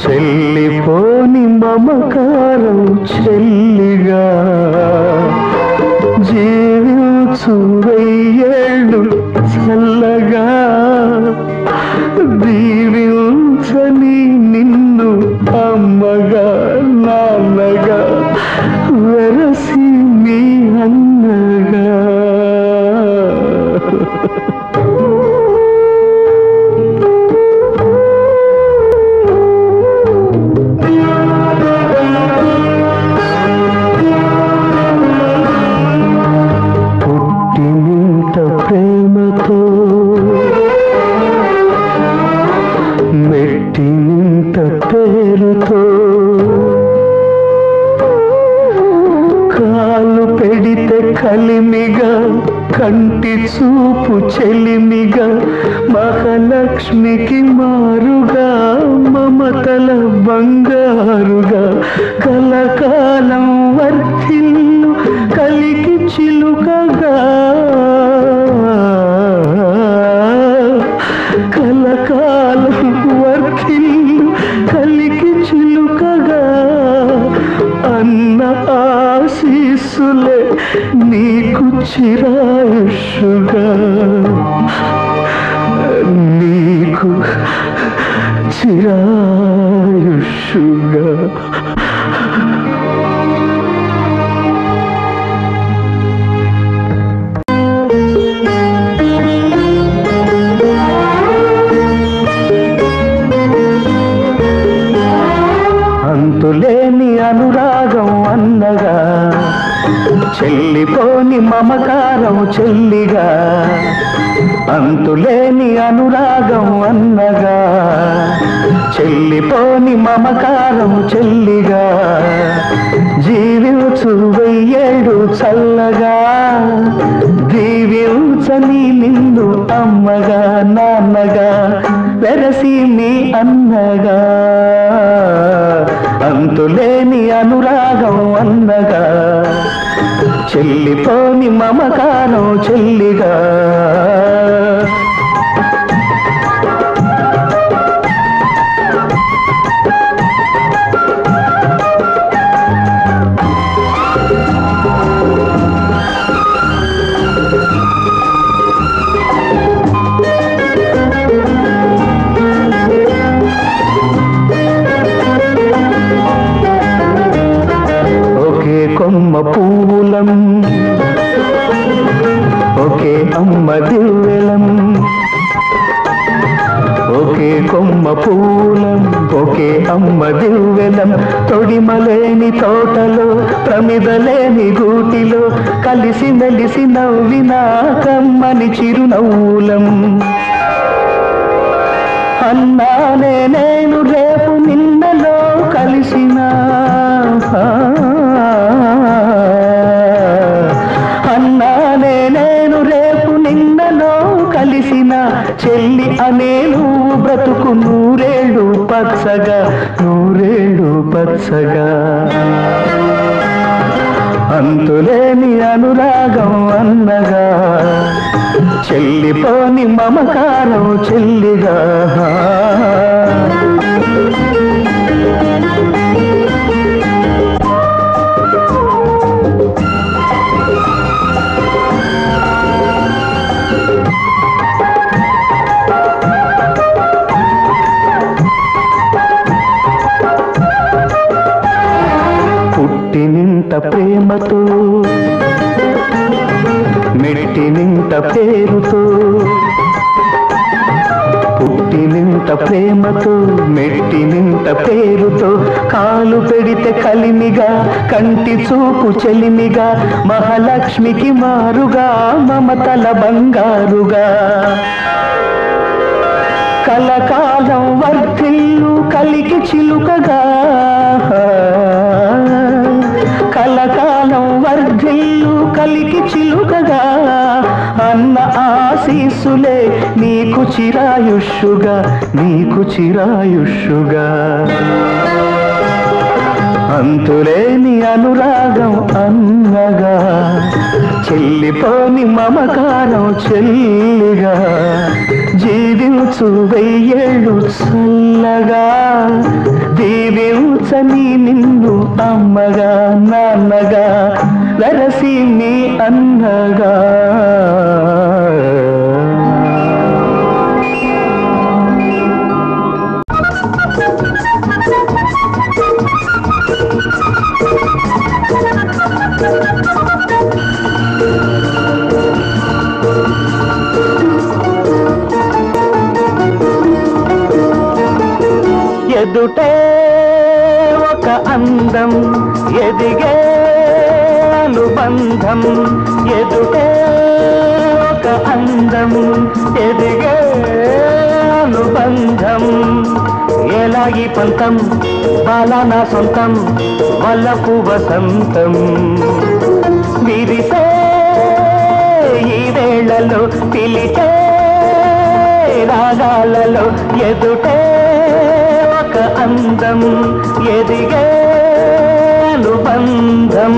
చెల్లిపోని మమకారం చెల్లిగా జీవించు వెయ్యేళ్ళు చల్లగా దీవించని నిన్ను అమ్మగా నాన్నగా వెరసి మీ అన్నగా పుట్టినింట ప్రేమతో మెట్టినింట పేరుతో కాలు పెడితే కలిమిగా కంటి చూపు చెలిమిగా మహాలక్ష్మికి మారుగా మమతల బంగారుగా కలకాలం వర్ధిల్లు కలికి చిలుకగా కలకాలం వర్ధిల్లు కలికి చిలుకగా అన్న ఆశీస్సులే నీకు చిరాయుష్గా నీకు చిరాయుష్గా అంతులేని అనురాగం అన్నగా చెల్లిపోని మమకారం చెల్లిగా అంతులేని అనురాగం అన్నగా చెల్లిపోని మమకారం చెల్లిగా జీవించు వెయ్యేడు చల్లగా దీవించని నిన్ను అమ్మగా నాన్నగా వెరసి మీ అన్నగా అంతులేని అనురాగం అన్నగా చెల్లిపోని మమకారం చెల్లిగా కొమ్మ పూలం ఒకే అమ్మ దివ్వెలం ఒకే కొమ్మ పూలం ఒకే అమ్మ దివ్వెలం తొడిమలేని తోటలో ప్రమిదలేని గూటిలో కలిసి మెలిసి నవ్వినా కమ్మని చిరునవ్వులం అన్నానే నేను రేపు నిన్నలో కలిసినా అన్నానే నేను రేపు నిన్నలో కలిసిన చెల్లి అనే నువ్వు బ్రతుకు నూరేళ్ళు పచ్చగా నూరేళ్ళు పచ్చగా అంతులేని అనురాగం అన్నగా చెల్లిపోని మమకారం చెల్లిగా పుట్టినింట ప్రేమతో మెట్టినింట పేరుతో పుట్టినింట ప్రేమతో మెట్టినింట పేరుతో కాలు పెడితే కలిమిగా కంటి చూపు చెలిమిగా మహాలక్ష్మికి మారుగా మమతల బంగారుగా కలకాలం వర్ధిల్లు కలికి చిలుకగా కలకాలం వర్ధిల్లు కలికి చిలుకగా అన్న ఆశీస్సులే నీకు చిరాయుష్గా నీకు చిరాయుష్గా అంతులేని అనురాగం అన్నగా చెల్లిపోని మమకారం చెల్లిగా జీవించు వెయ్యేళ్ళు చల్లగా దీవించని నిన్ను అమ్మగా నాన్నగా వెరసి నీ అన్నగా ఎదుటే ఒక అందం ఎదిగే అనుబంధం ఎదుటే ఒక అందం ఎదిగే అనుబంధం ఎలా ఈ పంతం బాలా నా సొంతం వల్లపు వసంతం విరిసే ఈ వేళలో పిలిచే రాగాలలో ఎదుటే ఒక అందం ఎదిగే అనుబంధం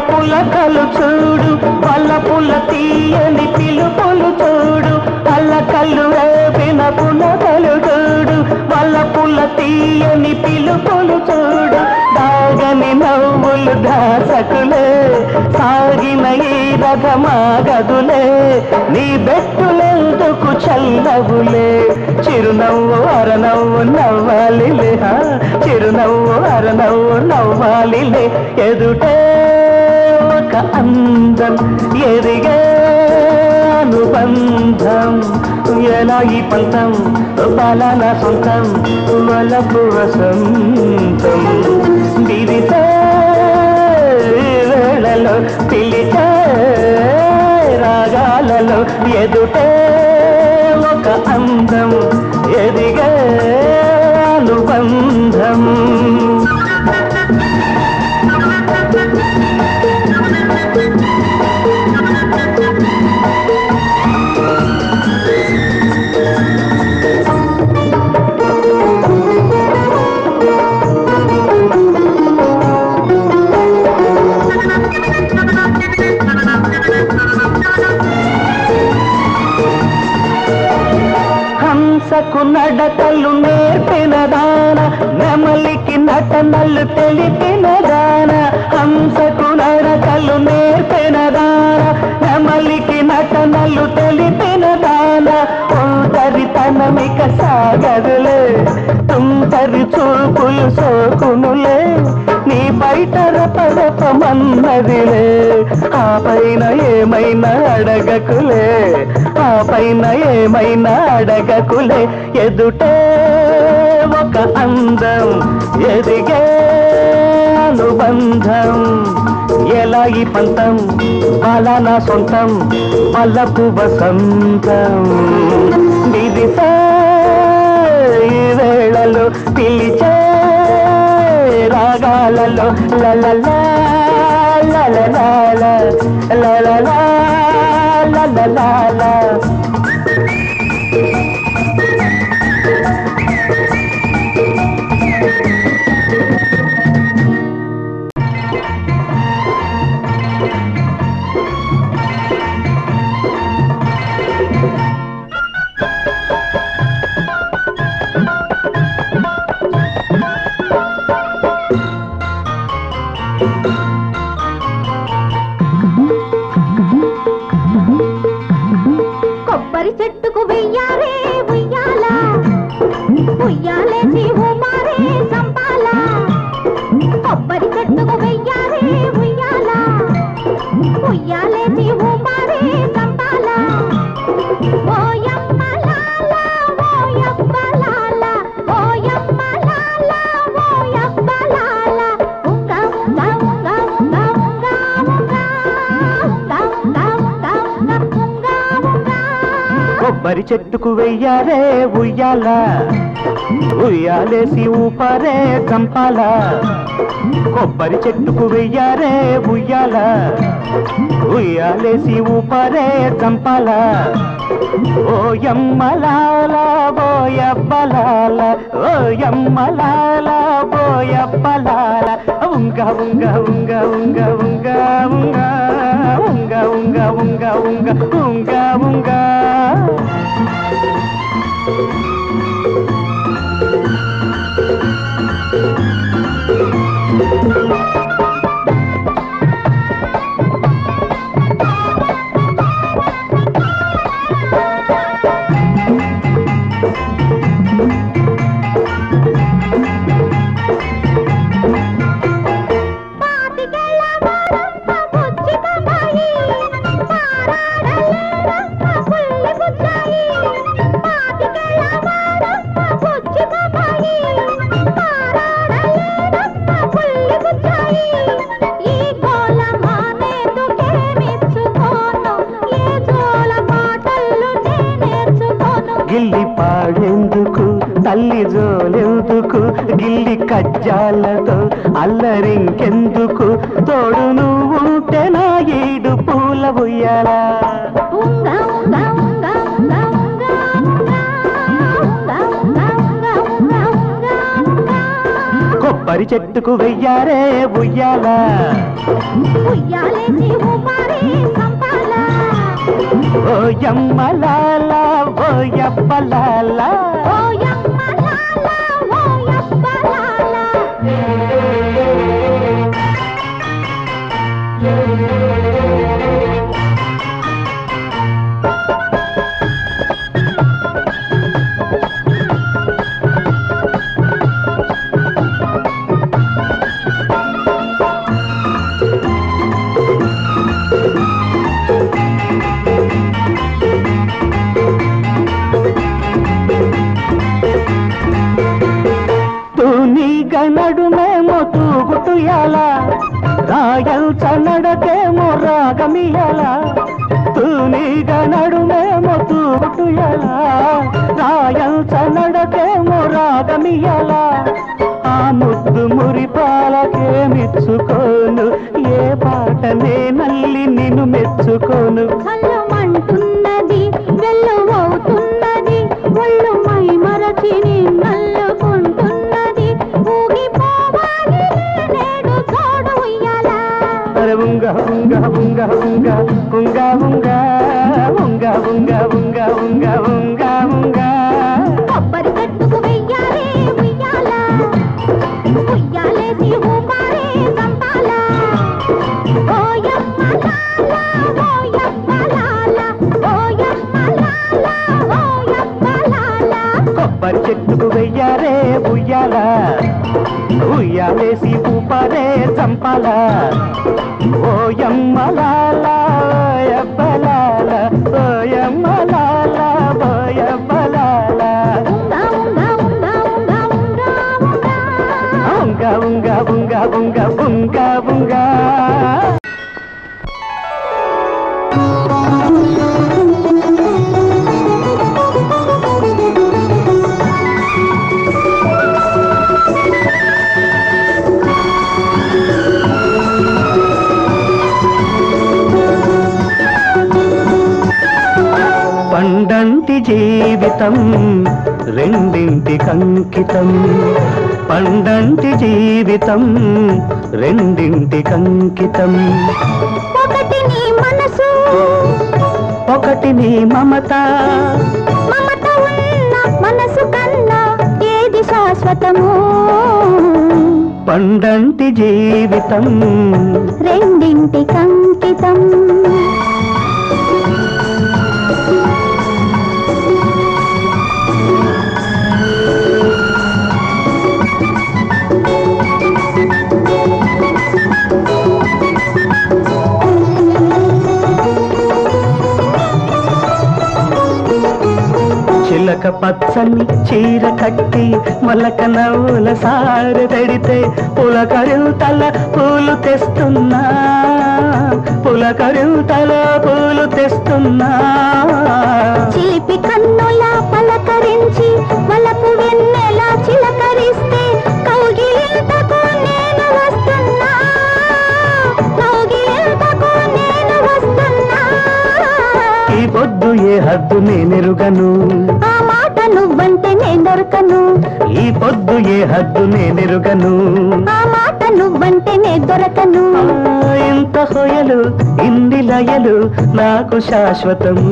పులకలు చూడు వల్లపుల తీయని పిలుపులు చూడు అల్లకల్లు రేపిన పులకలు చూడు వల్లపుల తీయని పిలుపులు చూడు దాగని నవ్వులు దాసకులే సాగిన ఈ రథమాగదులే నీ బెట్టులెందుకు చల్లవులే చిరునవ్వు అరనవ్వు నవ్వాలిలే చిరునవ్వు అరనవ్వు నవ్వాలిలే ఎదుటే ఒక అందం ఎదిగే అనుబంధం ఎలా ఈ పంతం బాలా సొంతం వలపు వసంతం విరిసే వేళలో పిలిచే రాగాలలో ఎదుటే ఒక అందం ఎదిగే అనుబంధం హంసకు నడకలు నేర్పిన దాన నెమలికి నటనలు తెలిపిన దాన హంసకు నడకలు నేర్పిన దాన నెమలికి నటనలు తెలిపిన దాన ఒంటరితనమిక సాగదులే తుంటరి చూపులు సోకునులే నీ బయట రపరపమన్నదిలే ఆ పైన ఏమైనా అడగకులే ఆ పైన ఏమైనా అడగకులే ఎదుటే ఒక అందం ఎదిగే అనుబంధం ఎలా ఈ పంతం బాలా నా సొంతం వల్లపు వసంతం విరిసే ఈ వేళలో పిలిచే రాగాలలో లలలా లలలా లలలా లలలా కొబ్బరి చెట్టుకు వెయ్యారే ఉయ్యాల ఉయ్యాలేసి ఉమారే సంపాల కొబ్బరి చెట్టుకు వెయ్యారే ఉయ్యాల ఉయ్యాలేసి ఉమారే సంపాల ఓయమ్మ లాల ఓయమ్మ లాల ఓయమ్మ లాల ఓయమ్మ లాల ఉంగా ఉంగా ఉంగా ఉంగా ఉంగా ఉంగా ఉంగా ఉంగా ఉంగా ఉంగా కొబ్బరి చెట్టుకు వెయ్యారే ఉయ్యాల ఉయ్యాలేసి ఊపారే చంపాల కొబ్బరి చెట్టుకు వెయ్యారే ఉయ్యాల ఉయ్యాలేసి ఊపారే చంపాల ఓయమ్మలాల బోయబ్బలాల ఓయమ్మలాల బోయబ్బలాల ఉంగ ఉంగ ఉంగ ఉంగ ఉంగ ఉంగ ఉంగ ఉంగ ఉంగ ఉంగ ఉంగ ఉంగ గిల్లి పాడెందుకు తల్లి జోలెందుకు గిల్లి కజ్జాలతో అల్లరింకెందుకు తోడు నువ్వుంటే నా ఏడు పూల ఉయ్యాలా కొబ్బరి చెట్టుకు వెయ్యారే ఉయ్యాల ఓయమ్మలాల ఓయబ్బలాల నడుమేమో తూగుటుయాల రాయల్చ నడకేమో రాగమియాల తూనీగా నడుమేమో తూగుటుయాల రాయల్చ నడకేమో రాగమియాల ఆ ముద్దు మురిపాలకేమిచ్చుకోను ఏ పాటనే నల్లి నిన్ను మెచ్చుకోను చల్లమంటున్నది వెల్లువవుతున్నది ఒళ్ళు మై మరచి నల్లుకుంటున్నది ఊగిపోవాలి నేడు తోడు ఉయ్యాల ఉంగ ఉంగ ఉంగ ఉంగ ఉంగ ఉంగ ఉంగ ఉంగ ఉంగ ఉంగ ఉంగ ఉంగ కొబ్బరి చెట్టుకు వెయ్యాలి ఉయ్యాల ఉయ్యాలేసి ఊపారే చంపాల ఓయమ్మలాల ఓయబ్బలాల ఓయమ్మలాల ఓయబ్బలాల కొబ్బరి చెట్టుకు వెయ్యారే ఉయ్యాల ఉయ్యాలేసి ఊపారే చంపాల ఓయమ్మలాల ఓయబ్బలాల ఓయమ్మలాల ఓయబ్బలాల ఉంగ ఉంగ ఉంగ ఉంగ ఉంగ ఉంగ పండంటి జీవితం రెండింటికంకితం పండంటి జీవితం రెండింటికంకితం ఒకటి నీ మనసు ఒకటి నీ మమత మమత ఉన్న మనసు కన్నా ఏది శాశ్వతము పండంటి జీవితం రెండింటికంకితం చిలక పచ్చని చీర కట్టి మలక నవ్వుల సారె తడితే పులకరింతల పూలు తెస్తున్నా పులకరింతల పూలు తెస్తున్నా చిలిపి కన్ను ప్రేమలా పలకరించి వలపు వెన్నెలా చిలకరిస్తే కౌగిలింతకు నేను వస్తున్నా, కౌగిలింతకు నేను వస్తున్నా. ఈ పొద్దు ఏ హద్దు నేనెరుగను, ఆ మాట నువ్వంటే నేను దొరకను. ఈ పొద్దు ఏ హద్దు నేనెరుగను, ఆ మాట నువ్వంటే నేను దొరకను. ఇంత హొయలు ఇన్ని లయలు నాకు శాశ్వతము.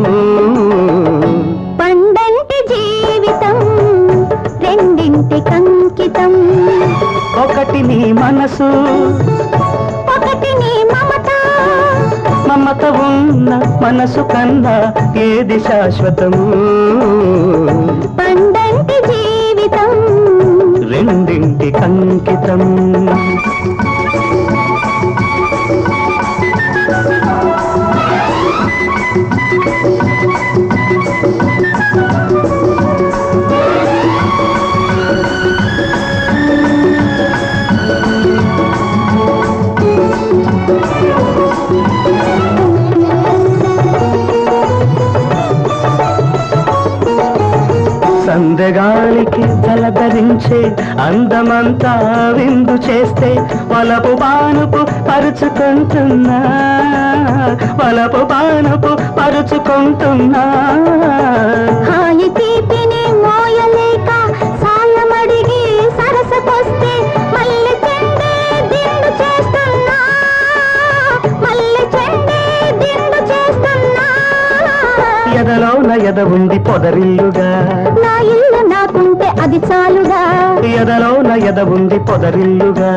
పండంటి జీవితం రెండింటికి అంకితం. ఒకటి నీ మనసు, ఒకటి నీ మమత. మమత ఉన్న మనసు కన్నా ఏది శాశ్వతము. పండంటి జీవితం రెండింటికి అంకితం. సందగాలికి తలధరించే అందమంతా విందు చేస్తే వలపు బానుపు పరుచుకుంటున్నా, వలపు బానుపు పరుచుకుంటున్నా. హాయి తీపిని మోయలేక సాయమడిగి సరసకొస్తే మల్లె చెండే దిండు చేస్తున్నా, మల్లె చెండే దిండు చేస్తున్నా. ఎదలోన ఎద ఉంది పొదరిల్లుగా, నా ఇల్లు నాకుంటే అది చాలుగా. ఎదలోన ఎద ఉంది పొదరిల్లుగా,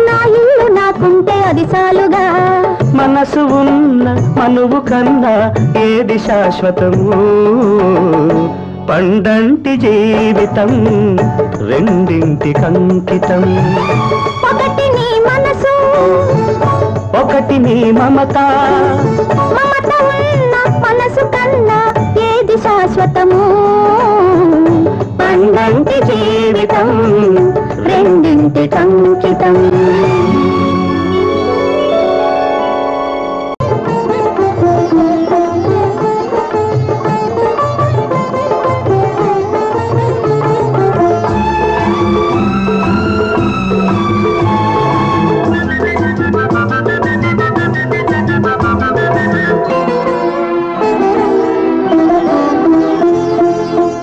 నా ఇల్లు నాకుంటే అది చాలుగా. మనసు ఉన్న మనువు కన్నా ఏది శాశ్వతము. పండంటి జీవితం రెండింటికి అంకితం. ఒకటి నీ మనసు, ఒకటి నీ మమత. మమత ఉన్న మనసు కన్నా ఏది శాశ్వతము. పండంటి జీవితం రెండింటికి అంకితం.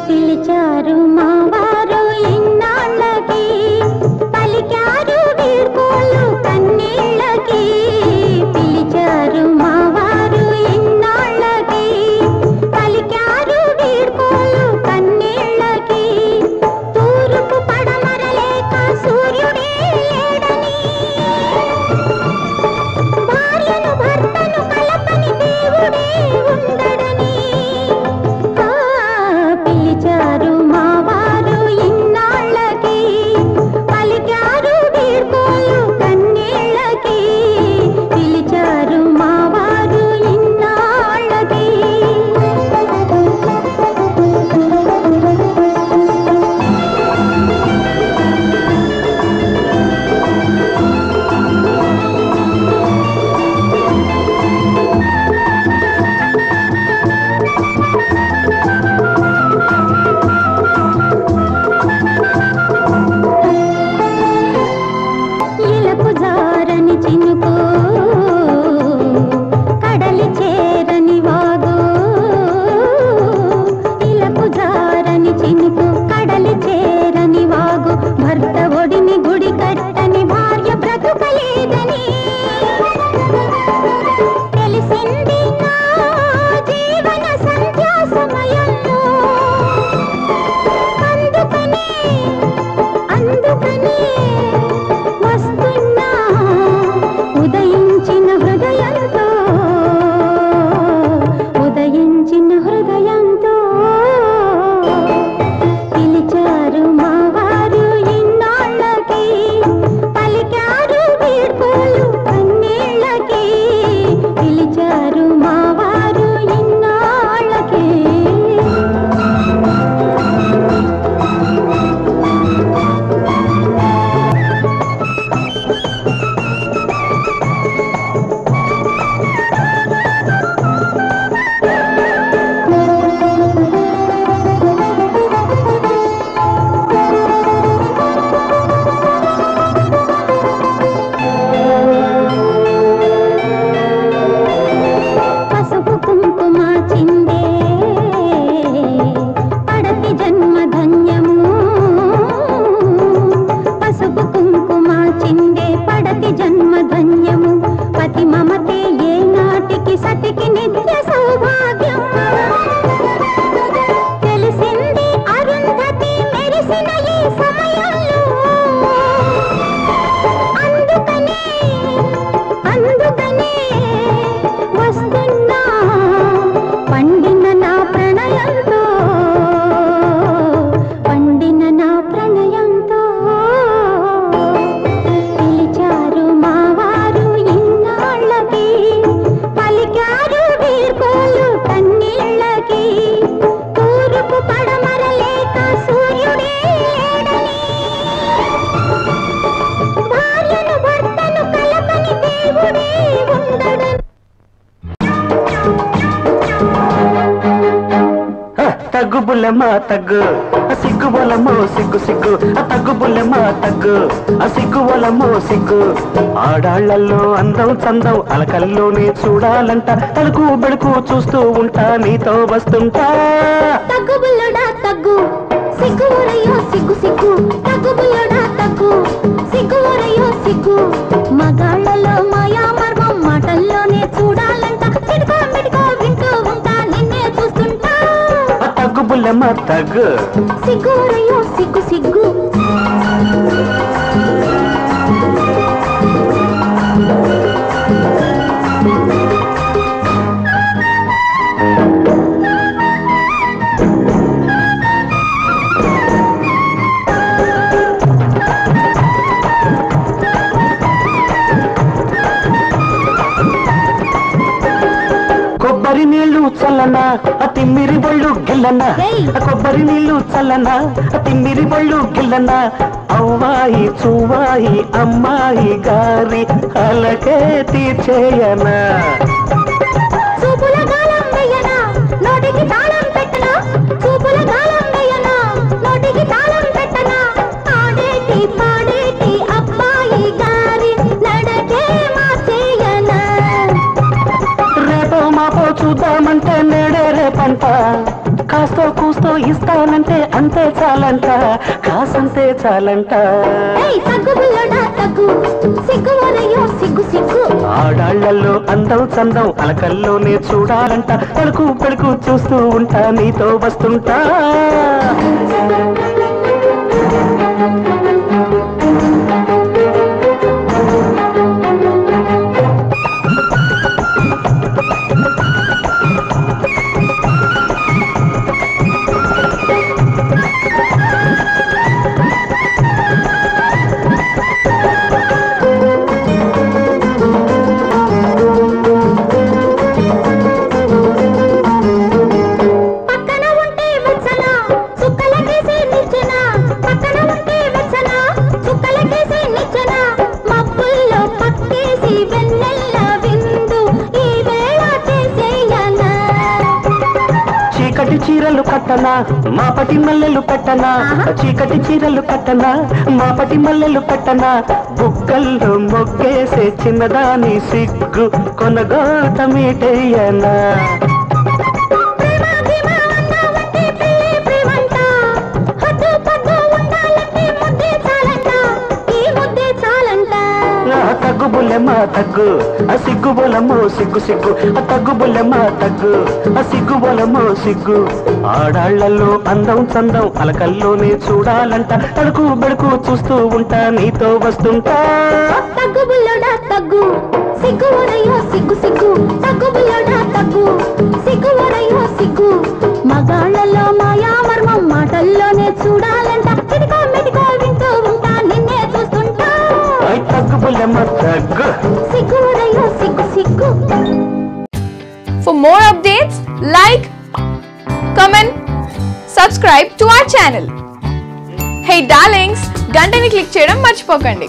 పిలిచారు మావారు ఇన్నాళ్ళకి, పలికారు వీడ్కోలు. బుల్లెమా తగ్గు సిగ్గు బొలమో సిగ్గు సిగ్గు తగ్గు బుల్లెమా తగ్గు సిగ్గు బొలమో సిగ్గు ఆడాళ్లలో అందం చందం అలకల్లోనే చూడాలంట తలుకు బెడుకు చూస్తూ ఉంటా నీతో వస్తుంటా తగ్గు బుల్లడా తగ్గు సిగ్గు ఒరయ్యో సిగ్గు సిగ్గు తగ్గు బుల్లడా తగ్గు సిగ్గు ఒరయ్యో సిగ్గు మగాళ్ళలో మాయా మర్మం మాటల్లోనే చూడాలంట చిడుకో మిడుకో వింటూ ఉంటా నిన్నే చూస్తుంటా తగ్గు బుల్లెమా తగ్గు సిగ్గు ఒరయ్యో సిగ్గు సిగ్గు కొబ్బరి నీళ్లు చల్లనా తిమ్మిరి బళ్ళు గిల్లనా కొబ్బరి నీళ్లు చల్లనా తిమ్మిరి బళ్ళు గిల్లనా అవ్వాయి చువ్వాయి అమ్మాయి గారి అలకే తీర్చేయనా చూపుల గాలం వేయనా నోటికి తాళం పెట్టనా చూపుల గాలం వేయనా నోటికి తాళం పెట్టనా ఆడేటి పాడేటి అబ్బాయి గారి నడకే మార్చేయనా రేపో మాపో చూద్దామంటే నేడే రేపంట కాస్తో కూస్తో ఇస్తానంటే అంతే చాలంట కాసంతే చాలంట తగ్గు బుల్లడా తగ్గు సిగ్గు ఒరయ్యో సిగ్గు సిగ్గు ఆడాళ్లలో అందం చందం అలకల్లోనే చూడాలంట తలుకు పెడుకు చూస్తూ ఉంటా నీతో వస్తుంటా చీకటి చీరలు కట్టనా మాపటి మల్లెలు పెట్టనా చీకటి చీరలు కట్టనా మాపటి మల్లెలు పెట్టనా బుగ్గల్లో మొగ్గేసే చిన్నదాని సిగ్గు కొనగోట మీటయ్యనా తగ్గు బుల్లెమా తగ్గు సిగ్గు బొలమో సిగ్గు సిగ్గు తగ్గు బుల్లెమా తగ్గు సిగ్గు బొలమో సిగ్గు ఆడాళ్లలో అందం చందం అలకల్లోనే చూడాలంట తడుకు బెడుకు చూస్తూ ఉంటా నీతో వస్తుంటా తగ్గు బుల్లడా తగ్గు సిగ్గు ఒరయ్యో సిగ్గు సిగ్గు తగ్గు బుల్లడా తగ్గు సిగ్గు ఒరయ్యో సిగ్గు మగాళ్ళలో మాయా మర్మం మాటల్లోనే చూడాలంట చిడుకో మిడుకో వింటూ ఉంటా నిన్నే చూస్తుంటా తగ్గు బుల్లెమా తగ్గు సిగ్గు ఒరయ్యో సిగ్గు సిగ్గు. For more updates, like, comment, subscribe to our channel. Hey darlings, గంటని click చేయడం మర్చిపోకండి.